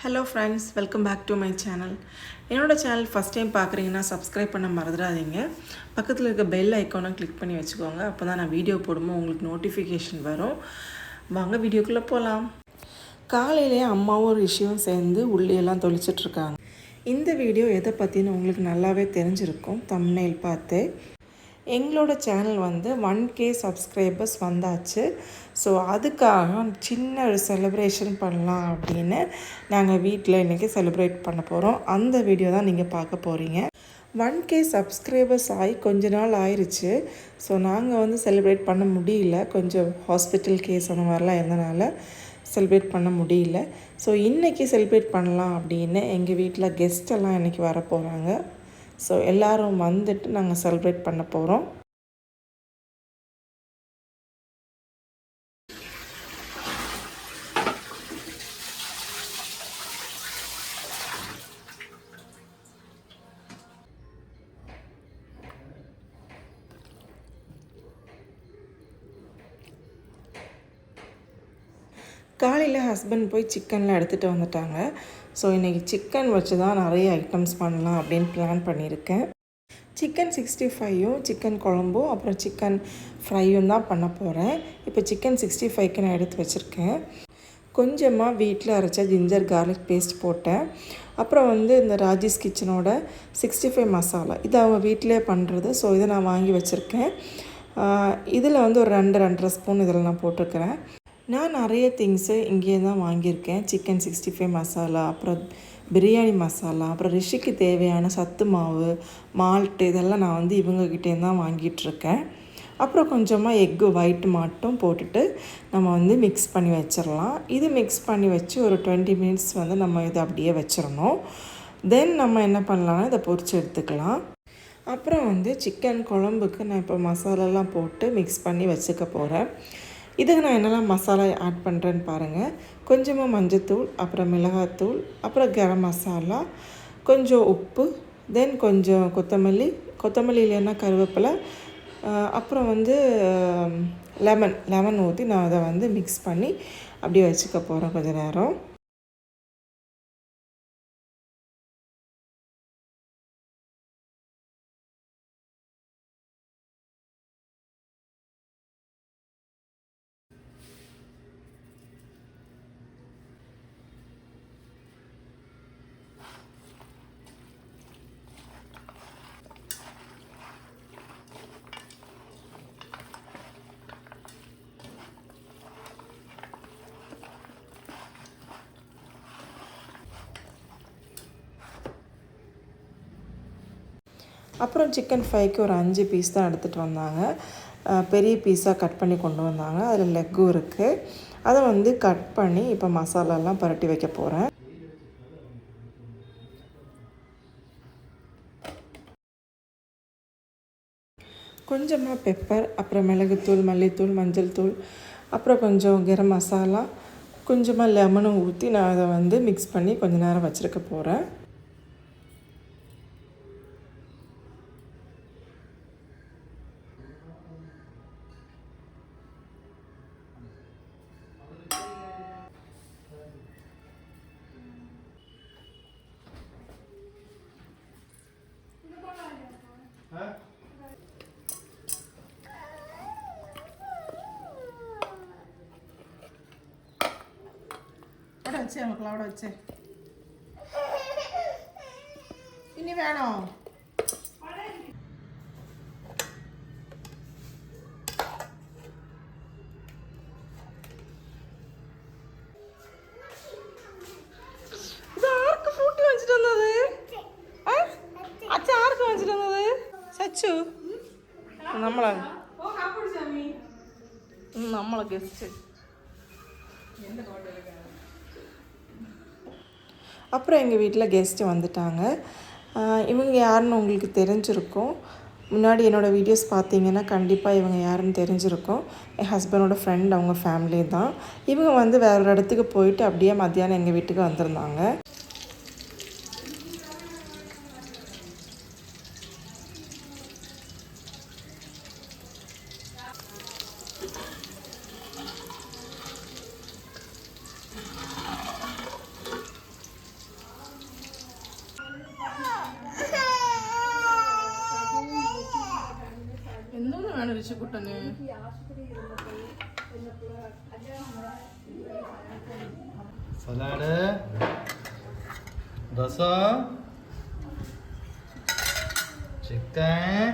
Hello friends, welcome back to my channel. என்னோடய channel first time பார்க்குறீங்கன்னா subscribe பண்ண மறந்துடாதீங்க. பக்கத்தில் இருக்க பெல் ஐக்கானை கிளிக் பண்ணி வச்சுக்கோங்க. அப்போ தான் நான் வீடியோ போடும்போது உங்களுக்கு நோட்டிஃபிகேஷன் வரும். வாங்க வீடியோக்குள்ளே போகலாம். காலையிலேயே அம்மாவும் ஒரு விஷயம் சேர்ந்து உள்ளியெல்லாம் தொளிச்சிட்ருக்காங்க. இந்த வீடியோ எதை பற்றின்னு உங்களுக்கு நல்லாவே தெரிஞ்சிருக்கும் தம்ப்நெயில் பார்த்து. எங்களோட சேனல் 1K சப்ஸ்கிரைபர்ஸ் வந்தாச்சு. ஸோ அதுக்காக சின்ன ஒரு செலிப்ரேஷன் பண்ணலாம் அப்படின்னு நாங்கள் வீட்டில் இன்றைக்கி செலிப்ரேட் பண்ண போகிறோம். அந்த வீடியோ தான் நீங்கள் பார்க்க போகிறீங்க. 1K சப்ஸ்கிரைபர்ஸ் ஆகி கொஞ்ச நாள் ஆயிடுச்சு. ஸோ நாங்கள் செலிப்ரேட் பண்ண முடியல. கொஞ்சம் ஹாஸ்பிட்டல் கேஸ் அந்த மாதிரிலாம் இருந்தனால செலிப்ரேட் பண்ண முடியல. ஸோ இன்றைக்கி செலிப்ரேட் பண்ணலாம் அப்படின்னு எங்கள் வீட்டில் கெஸ்ட்டெல்லாம் இன்றைக்கி வர போகிறாங்க. ஸோ எல்லோரும் வந்துட்டு நாங்கள் செலிப்ரேட் பண்ண போகிறோம். காலையில் ஹஸ்பண்ட் போய் சிக்கன்லாம் எடுத்துகிட்டு வந்துட்டாங்க. ஸோ இன்றைக்கி சிக்கன் வச்சு தான் நிறைய ஐட்டம்ஸ் பண்ணலாம் அப்படின்னு பிளான் பண்ணியிருக்கேன். சிக்கன் 65யும் சிக்கன் குழம்பும் அப்புறம் சிக்கன் ஃப்ரையும் தான் பண்ண போகிறேன். இப்போ சிக்கன் 65க்கு நான் எடுத்து வச்சுருக்கேன். கொஞ்சமாக வீட்டில் அரைச்ச ஜிஞ்சர் கார்லிக் பேஸ்ட் போட்டேன். அப்புறம் இந்த ராஜேஷ் கிச்சனோட 65 மசாலா, இது அவங்க வீட்டிலே பண்ணுறது. ஸோ இதை நான் வாங்கி வச்சுருக்கேன். இதில் ஒரு 2-2.5 ஸ்பூன் இதில் நான் போட்டிருக்கிறேன். நான் நிறைய திங்ஸு இங்கேயே தான் வாங்கியிருக்கேன். சிக்கன் 65 மசாலா, அப்புறம் பிரியாணி மசாலா, அப்புறம் ரிஷிக்கு தேவையான சத்து மாவு, மால்ட்டு, இதெல்லாம் நான் இவங்கக்கிட்டே தான் வாங்கிட்டுருக்கேன். அப்புறம் கொஞ்சமாக எக்கு ஒயிட் மட்டும் போட்டுட்டு நம்ம மிக்ஸ் பண்ணி வச்சிடலாம். இது மிக்ஸ் பண்ணி வச்சு ஒரு 20 மினிட்ஸ் நம்ம இதை அப்படியே வச்சிடணும். தென் நம்ம என்ன பண்ணலாம்னா இதை பொரிச்சு எடுத்துக்கலாம். அப்புறம் சிக்கன் குழம்புக்கு நான் இப்போ மசாலாலாம் போட்டு மிக்ஸ் பண்ணி வச்சுக்க போகிறேன். இதுக்கு நான் என்னெல்லாம் மசாலா ஆட் பண்ணுறேன்னு பாருங்கள். கொஞ்சமாக மஞ்சத்தூள், அப்புறம் மிளகாத்தூள், அப்புறம் கரம் மசாலா, கொஞ்சம் உப்பு, தென் கொஞ்சம் கொத்தமல்லி இல்லைன்னா கருவேப்பிலை, அப்புறம் லெமன் ஊற்றி நான் அதை மிக்ஸ் பண்ணி அப்படியே வச்சுக்க போகிறேன் கொஞ்சம் நேரம். அப்புறம் சிக்கன் ஃப்ரைக்கு ஒரு 5 பீஸ் தான் எடுத்துகிட்டு வந்தாங்க. பெரிய பீஸாக கட் பண்ணி கொண்டு வந்தாங்க. அதில் லெக்கும் இருக்குது. அதை கட் பண்ணி இப்போ மசாலாலாம் பரட்டி வைக்க போகிறேன். கொஞ்சமாக பெப்பர், அப்புறம் மிளகுத்தூள், மல்லித்தூள், மஞ்சள் தூள், அப்புறம் கொஞ்சம் கரம் மசாலா, கொஞ்சமாக லெமனும் ஊற்றி நான் அதை மிக்ஸ் பண்ணி கொஞ்சம் நேரம் வச்சுருக்க போகிறேன். வச்சு நமக்கு அவட வச்சு இனி வேணும். സച്ചു നമ്മളെ ഗസ്റ്റ്. அப்புறம் எங்கள் வீட்டில் கெஸ்ட்டு வந்துட்டாங்க. இவங்க யாருன்னு உங்களுக்கு தெரிஞ்சிருக்கும். முன்னாடி என்னோடய வீடியோஸ் பார்த்தீங்கன்னா கண்டிப்பாக இவங்க யாருன்னு தெரிஞ்சிருக்கும். என் ஹஸ்பண்டோட ஃப்ரெண்ட், அவங்க ஃபேமிலி தான். இவங்க வேறு ஒரு இடத்துக்கு போயிட்டு அப்படியே மத்தியானம் எங்கள் வீட்டுக்கு வந்திருந்தாங்க. ரிஷிகுட்டனு சலாடு, ரசம், சிக்கன்,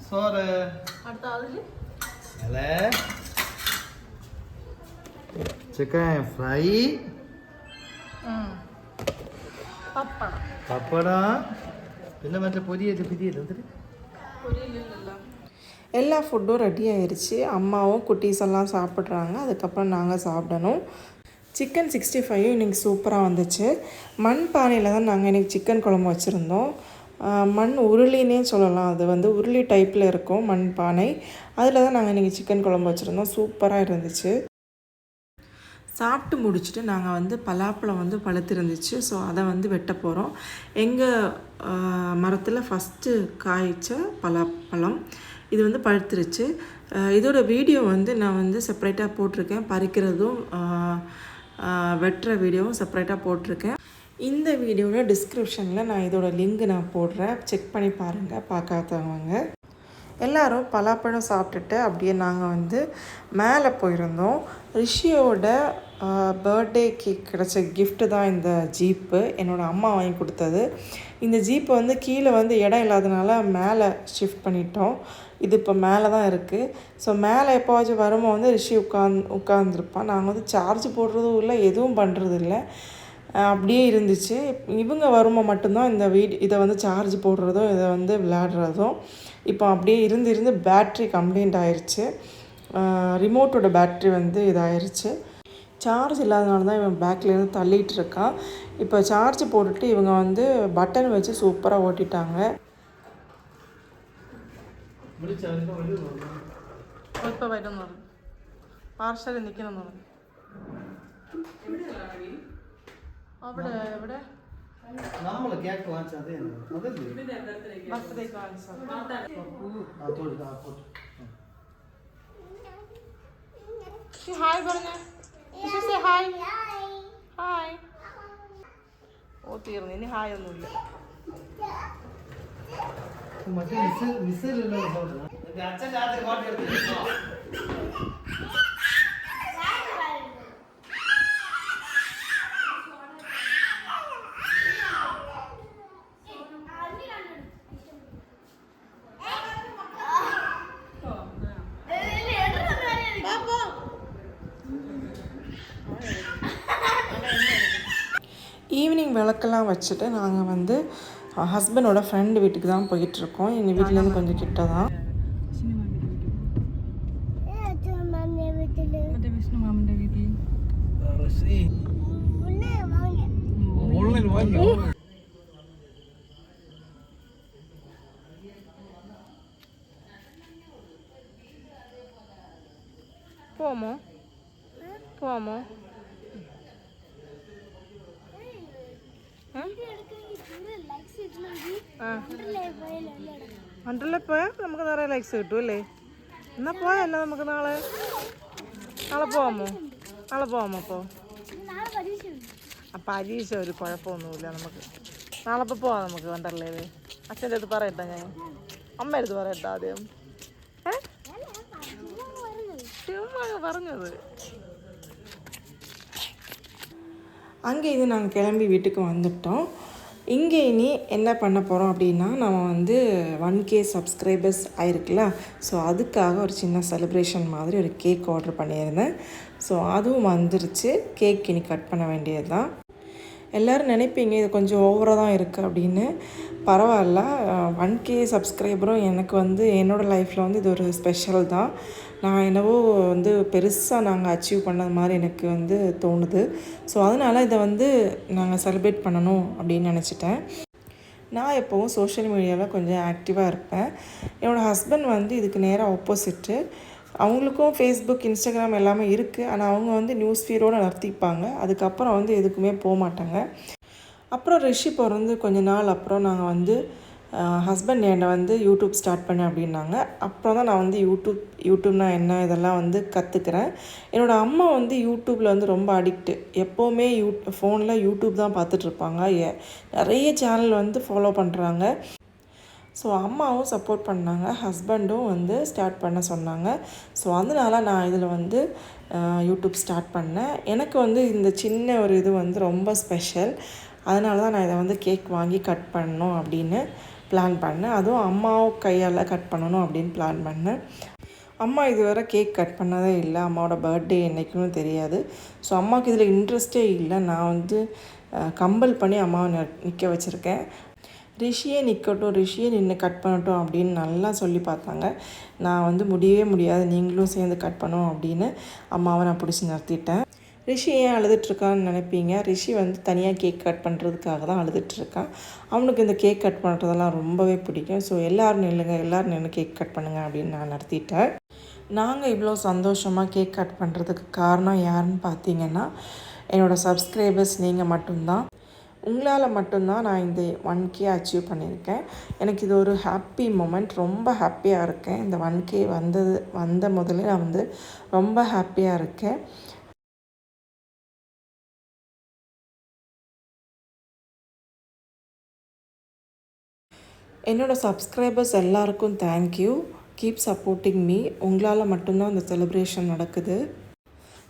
சோறு, இலை, சிக்கன் ஃப்ரை, பப்படம், പിന്നെ മറ്റേ പൊരിയല്ലേ எல்லா ஃபுட்டும் ரெடி ஆயிடுச்சு. அம்மாவும் குட்டீஸ் எல்லாம் சாப்பிட்றாங்க. அதுக்கப்புறம் நாங்கள் சாப்பிடணும். சிக்கன் 65 இன்றைக்கி சூப்பராக வந்துச்சு. மண் பானையில் தான் நாங்கள் இன்றைக்கி சிக்கன் குழம்பு வச்சுருந்தோம். மண் உருளினே சொல்லலாம். அது வந்து உருளி டைப்பில் இருக்கும் மண் பானை. அதில் தான் நாங்கள் இன்றைக்கி சிக்கன் குழம்பு வச்சுருந்தோம். சூப்பராக இருந்துச்சு. சாப்பிட்டு முடிச்சுட்டு நாங்கள் வந்து பலாப்பழம் வந்து பழுத்திருந்துச்சு. ஸோ அதை வந்து வெட்ட போகிறோம். எங்கள் மரத்தில் ஃபஸ்ட்டு காய்ச்ச பலாப்பழம் இது வந்து பழுத்துருச்சு. இதோட வீடியோ வந்து நான் வந்து செப்பரேட்டாக போட்டிருக்கேன். பறிக்கிறதும் வெட்டுற வீடியோவும் செப்பரேட்டாக போட்டிருக்கேன். இந்த வீடியோவில் டிஸ்கிரிப்ஷனில் நான் இதோட லிங்க் நான் போடுறேன். செக் பண்ணி பாருங்கள் பார்க்காதவங்க. எல்லோரும் பலாப்பழம் சாப்பிட்டுட்டு அப்படியே நாங்கள் வந்து மேலே போயிருந்தோம். ரிஷியோட பர்த்டேக்கு கிடச்ச கிஃப்ட்டு தான் இந்த ஜீப்பு. என்னோடய அம்மா வாங்கி கொடுத்தது. இந்த ஜீப்பை வந்து கீழே வந்து இடம் இல்லாதனால மேலே ஷிஃப்ட் பண்ணிட்டோம். இது இப்போ மேலே தான் இருக்குது. ஸோ மேலே எப்போவாச்சும் வரும்போது வந்து ரிஷி உட்காந்துருப்பான். நாங்கள் வந்து சார்ஜ் போடுறதும் இல்லை, எதுவும் பண்ணுறது இல்லை, அப்படியே இருந்துச்சு. இவங்க வரும்போது மட்டும்தான் இந்த இதை வந்து சார்ஜ் போடுறதும் இதை வந்து விளையாடுறதும். இப்போ அப்படியே இருந்து பேட்ரி கம்ப்ளைண்ட் ஆயிடுச்சு. ரிமோட்டோட பேட்ரி வந்து இதாகிருச்சு. சார்ஜ் இல்லாதனால தான் இவன் பேக்லேருந்து தள்ளிகிட்டு இருக்கான். இப்போ சார்ஜ் போட்டுட்டு இவங்க வந்து பட்டன் வச்சு சூப்பராக ஓட்டிட்டாங்க. ഇപ്പോൾ വരുന്നു പാർസൽ നിൽക്കുന്നു അവിടെ എവിടെ ബർത്ത്ഡേക്ക് ഹായ് പറഞ്ഞേ. Hi hi. ഓ തീർന്നു, ഇനി ഹായ് ഒന്നുമില്ല. അച്ഛൻ രാത്രി കോട്ട എടുത്തിട്ടോ. ஈவினிங் விளக்கெல்லாம் வச்சுட்டு நாங்கள் வந்து ஹஸ்பண்டோட ஃப்ரெண்டு வீட்டுக்கு தான் போயிட்டுருக்கோம். எங்கள் வீட்டிலேருந்து கொஞ்சம் கிட்ட தான். விஷ்ணு மாமன் வீட்டில் போமோ போமோ. വണ്ടർലേ പോയാൽ നമുക്ക് നിറയെ ലൈക്സ് കിട്ടും അല്ലേ? എന്നാൽ പോയല്ലോ നമുക്ക് നാളെ പോകാമോ? നാളെ പോകാമോ? അപ്പോൾ പരീക്ഷ ഒരു കുഴപ്പമൊന്നുമില്ല. നമുക്ക് നാളെ ഇപ്പോൾ പോവാം. നമുക്ക് വണ്ടർലേയിൽ അച്ഛൻ്റെ അടുത്ത് പറയട്ടെ, ഞാൻ അമ്മയുടെ അടുത്ത് പറയട്ടെ ആദ്യം. ചുമ്മാ പറഞ്ഞത്. அங்கேருந்து நாங்கள் கிளம்பி வீட்டுக்கு வந்துட்டோம். இங்கே இனி என்ன பண்ண போகிறோம் அப்படின்னா, நம்ம வந்து 1K சப்ஸ்கிரைபர்ஸ் ஆயிருக்குல்ல. ஸோ அதுக்காக ஒரு சின்ன செலிப்ரேஷன் மாதிரி ஒரு கேக் ஆர்டர் பண்ணியிருந்தேன். ஸோ அதுவும் வந்துருச்சு. கேக் இனி கட் பண்ண வேண்டியது தான். எல்லோரும் நினைப்பீங்க இது கொஞ்சம் ஓவராக தான் இருக்குது அப்படின்னு. பரவாயில்ல, 1K சப்ஸ்கிரைபரும் எனக்கு வந்து என்னோடய லைஃப்பில் வந்து இது ஒரு ஸ்பெஷல் தான். நான் என்னவோ வந்து பெருசாக நாங்கள் அச்சீவ் பண்ணது மாதிரி எனக்கு வந்து தோணுது. ஸோ அதனால் இதை வந்து நாங்கள் செலிப்ரேட் பண்ணணும் அப்படின்னு நினச்சிட்டேன். நான் எப்போவும் சோஷியல் மீடியாவில் கொஞ்சம் ஆக்டிவாக இருப்பேன். என்னோடய ஹஸ்பண்ட் வந்து இதுக்கு நேராக ஆப்போசிட்டு. அவங்களுக்கும் ஃபேஸ்புக், இன்ஸ்டாகிராம் எல்லாமே இருக்குது. ஆனால் அவங்க வந்து நியூஸ் ஃபீடோடு நடத்திப்பாங்க. அதுக்கப்புறம் வந்து எதுக்குமே போக மாட்டாங்க. அப்புறம் ரிஷி பிறந்து கொஞ்ச நாள் அப்புறம் நாங்கள் வந்து ஹஸ்பண்ட் என்னை வந்து யூடியூப் ஸ்டார்ட் பண்ணேன் அப்படின்னாங்க. அப்புறம் தான் நான் வந்து யூடியூப்னா என்ன இதெல்லாம் வந்து கற்றுக்கிறேன். என்னோடய அம்மா வந்து யூடியூப்பில் வந்து ரொம்ப அடிக்ட்டு. எப்போவுமே ஃபோனில் யூடியூப் தான் பார்த்துட்ருப்பாங்க. நிறைய சேனல் வந்து ஃபாலோ பண்ணுறாங்க. ஸோ அம்மாவும் சப்போர்ட் பண்ணாங்க, ஹஸ்பண்டும் வந்து ஸ்டார்ட் பண்ண சொன்னாங்க. ஸோ அதனால் நான் இதில் வந்து யூடியூப் ஸ்டார்ட் பண்ணேன். எனக்கு வந்து இந்த சின்ன ஒரு இது வந்து ரொம்ப ஸ்பெஷல். அதனால தான் நான் இதை வந்து கேக் வாங்கி கட் பண்ணணும் அப்படின்னு பிளான் பண்ணேன். அதுவும் அம்மாவும் கையால் கட் பண்ணணும் அப்படின்னு பிளான் பண்ணேன். அம்மா இதுவரை கேக் கட் பண்ணதே இல்லை. அம்மாவோட பர்த்டே என்றைக்குன்னு தெரியாது. ஸோ அம்மாவுக்கு இதில் இன்ட்ரெஸ்ட்டே இல்லை. நான் வந்து கம்பல் பண்ணி அம்மாவை நிற்க வச்சுருக்கேன். ரிஷியே நிற்கட்டும், ரிஷியே நின்று கட் பண்ணட்டும் அப்படின்னு நல்லா சொல்லி பார்த்தாங்க. நான் வந்து முடியவே முடியாது, நீங்களும் சேர்ந்து கட் பண்ணணும் அப்படின்னு அம்மாவை நான் பிடிச்சி நிறுத்திட்டேன். ரிஷி ஏன் அழுதுட்ருக்கான்னு நினைப்பீங்க. ரிஷி வந்து தனியாக கேக் கட் பண்ணுறதுக்காக தான் அழுதுட்ருக்கான். அவனுக்கு இந்த கேக் கட் பண்ணுறதெல்லாம் ரொம்பவே பிடிக்கும். ஸோ எல்லோரும் நில்லுங்க, எல்லோரும் நின்று கேக் கட் பண்ணுங்கள் அப்படின்னு நான் நடத்திட்டேன். நாங்கள் இவ்வளோ சந்தோஷமாக கேக் கட் பண்ணுறதுக்கு காரணம் யாருன்னு பார்த்தீங்கன்னா, என்னோடய சப்ஸ்கிரைபர்ஸ் நீங்கள் மட்டும்தான். உங்களால் மட்டும்தான் நான் இந்த 1K அச்சீவ் பண்ணியிருக்கேன். எனக்கு இது ஒரு ஹாப்பி மொமெண்ட். ரொம்ப ஹாப்பியாக இருக்கேன். இந்த 1K வந்த முதல்ல நான் வந்து ரொம்ப ஹாப்பியாக இருக்கேன். என்னோடய சப்ஸ்கிரைபர்ஸ் எல்லாருக்கும் தேங்க்யூ. Keep supporting me. உங்களால் மட்டும்தான் இந்த செலிப்ரேஷன் நடக்குது.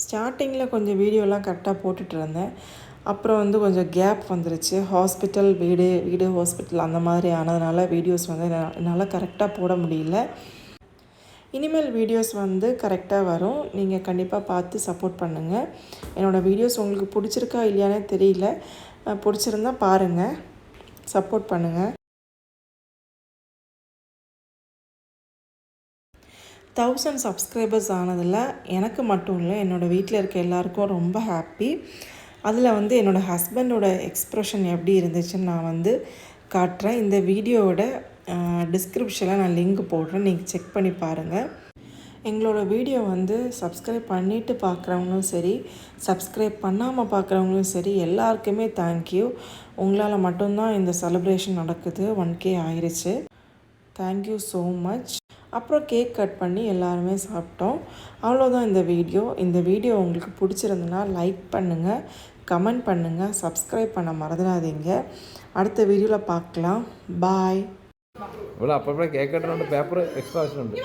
ஸ்டார்டிங்கில் கொஞ்சம் வீடியோலாம் கரெக்டாக போட்டுட்டு இருந்தேன். அப்புறம் வந்து கொஞ்சம் கேப் வந்துருச்சு. ஹாஸ்பிட்டல் வீடு ஹாஸ்பிட்டல் அந்த மாதிரி ஆனதுனால வீடியோஸ் வந்து என்னால் கரெக்டாக போட முடியல. இனிமேல் வீடியோஸ் வந்து கரெக்டாக வரும். நீங்கள் கண்டிப்பாக பார்த்து சப்போர்ட் பண்ணுங்கள். என்னோடய வீடியோஸ் உங்களுக்கு பிடிச்சிருக்கா இல்லையானே தெரியல. பிடிச்சிருந்தா பாருங்கள், சப்போர்ட் பண்ணுங்கள். 1000 சப்ஸ்கிரைபர்ஸ் ஆனதில் எனக்கு மட்டும் இல்லை, என்னோடய வீட்டில் இருக்க எல்லாருக்கும் ரொம்ப ஹாப்பி. அதில் வந்து என்னோடய ஹஸ்பண்டோட எக்ஸ்ப்ரெஷன் எப்படி இருந்துச்சுன்னு நான் வந்து காட்டுறேன். இந்த வீடியோவோட டிஸ்கிரிப்ஷனில் நான் லிங்க் போடுறேன், நீங்கள் செக் பண்ணி பாருங்கள். எங்களோட வீடியோ வந்து சப்ஸ்கிரைப் பண்ணிவிட்டு பார்க்குறவங்களும் சரி, சப்ஸ்கிரைப் பண்ணாமல் பார்க்குறவங்களும் சரி, எல்லாருக்குமே தேங்க்யூ. உங்களால் மட்டும்தான் இந்த செலிப்ரேஷன் நடக்குது. 1K ஆயிடுச்சு. Thank you so much. அப்புறம் கேக் கட் பண்ணி எல்லாருமே சாப்பிட்டோம். அவ்வளோதான் இந்த வீடியோ. இந்த வீடியோ உங்களுக்கு பிடிச்சிருந்துன்னா லைக் பண்ணுங்கள், கமெண்ட் பண்ணுங்கள், சப்ஸ்கிரைப் பண்ண மறந்துடாதீங்க. அடுத்த வீடியோவில் பார்க்கலாம். பாய். ഇവിടെ അപ്പോഴേ കേക്ക് കട്ടിനുണ്ട്, പേപ്പർ എക്സ്ട്രാ വെച്ചിട്ടുണ്ട്.